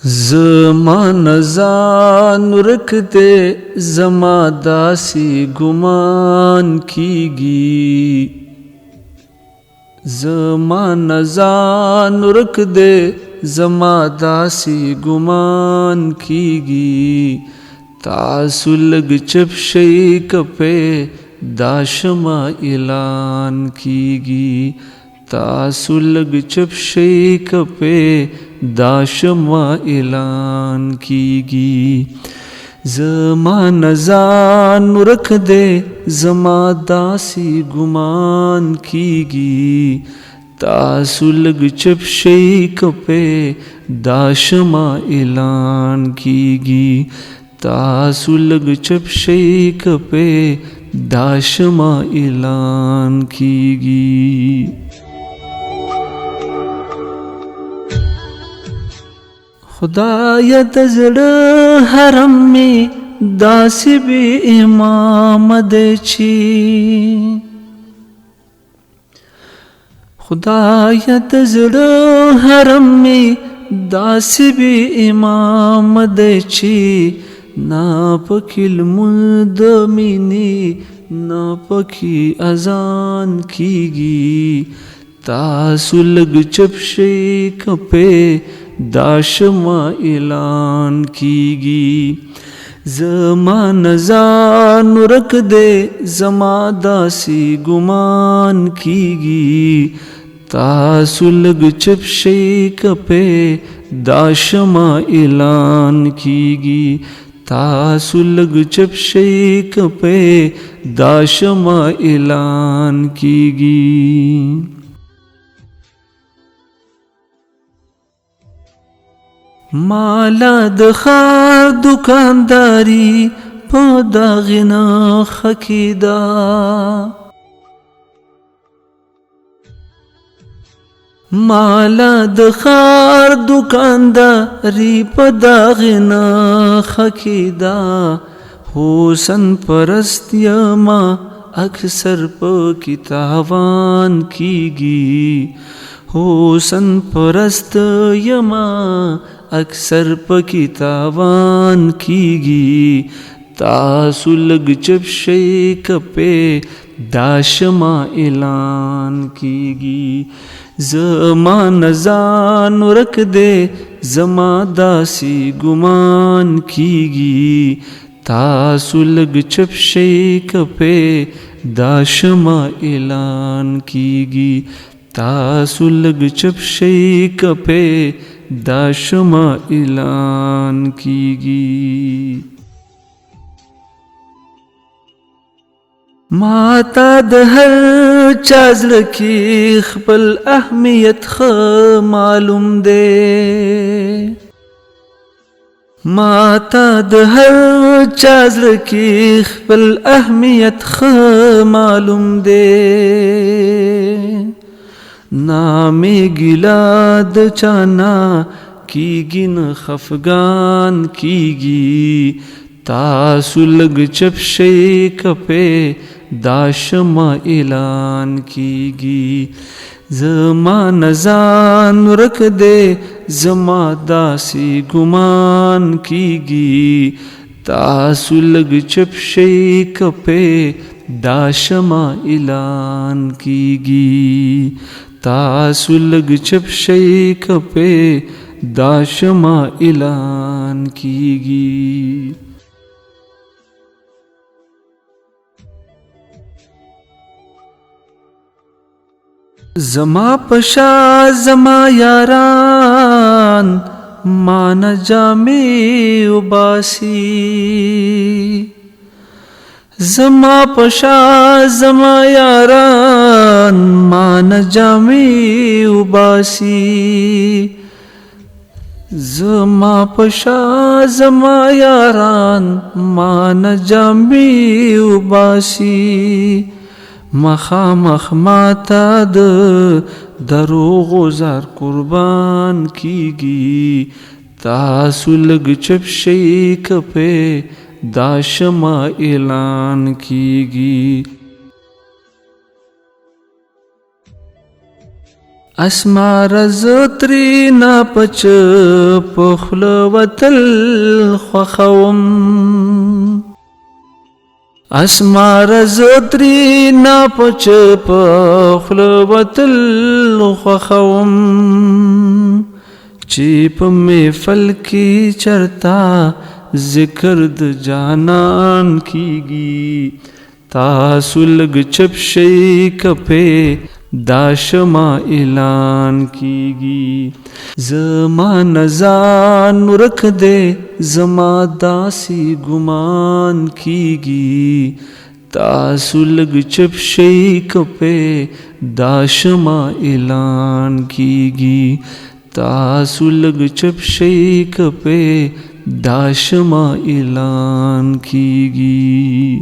زما نزان ورک دے زما داسی گمان کیگی زما نزان ورک دے زما داسی گمان کیگی تاسو لگ چپ شئی کپے داشما اعلان کیگی تاسو لگ چپ شئی کپے داشما اعلان کیگی زما نزان ورک دے زما داسی گمان کیگی تاسو لگ چپ شئی کپے داشما اعلان کیگی تاسو لگ چپ شئی کپے داشما اعلان کیگی خدایا د زړه حرم می داسې بې امام دی چې خدایا د زړه حرم می داسې بې امام دی چې نا پکې لمونځ د مینې نا پکې اذان کیږي تاسو لږ چپ شئ کپې داشما اعلان کیگی زما نزان ورک دے زما داسی گمان کیگی تاسو لگ چپ شئی کپے داشما اعلان کیگی تاسو لگ چپ شئی کپے داشما اعلان کیگی مالا د ښار دکانداری په دغې نه ښه ده مالا د ښار دکانداری په دغې نه ښه ده حسن پرست یما اکثر په کتابان کیږي حسن پرست یما اکثر پکی تاوان کیگی تاسو لگ چپ شئی کپے داشما اعلان کیگی زما نزان ورک دے زما داسی گمان کیگی تاسو لگ چپ شئی کپے داشما اعلان کیگی تاسو لگ چپ شئی کپے داشما اعلان کیگی ماتا د هر چا زړه کې خپل اهمیت ښه معلوم دی ماتا د هر چا زړه کې خپل اهمیت ښه معلوم دی نامے گلا د چانا کیگی نه خفگان کیگی تاسو لگ چپ شئی کپے داشما اعلان کیگی زما نزان ورک دے زما داسی گمان کیگی تاسو لگ چپ شئی کپے داشما اعلان کیگی تاسو لگ چپ شئی کپے داشما اعلان کیگی زما پشا زما یاران مان جامی وباسی زما پشا زما یاران مان جامی وباسی زما پشا زما یاران مان جامی وباسی مخامخ ماتا د دروغ زار قربان کیگی تاسو لگ چپ شئی کپے داشما اعلان کیگی اسمار زتری نا پچ پخل وتل خوخوم اسمار زتری نا پچ پخل وتل خوخوم چیپ میں فل کی چرتا ذکر د جانان کیگی تاسو لگ چپ شئی کپے داشما اعلان کیگی زما نزان رکھ دے زما داسی گمان کیگی تاسو لگ چپ شئی کپے داشما اعلان کیگی تاسو لگ چپ شئی کپے داشما اعلان کیگی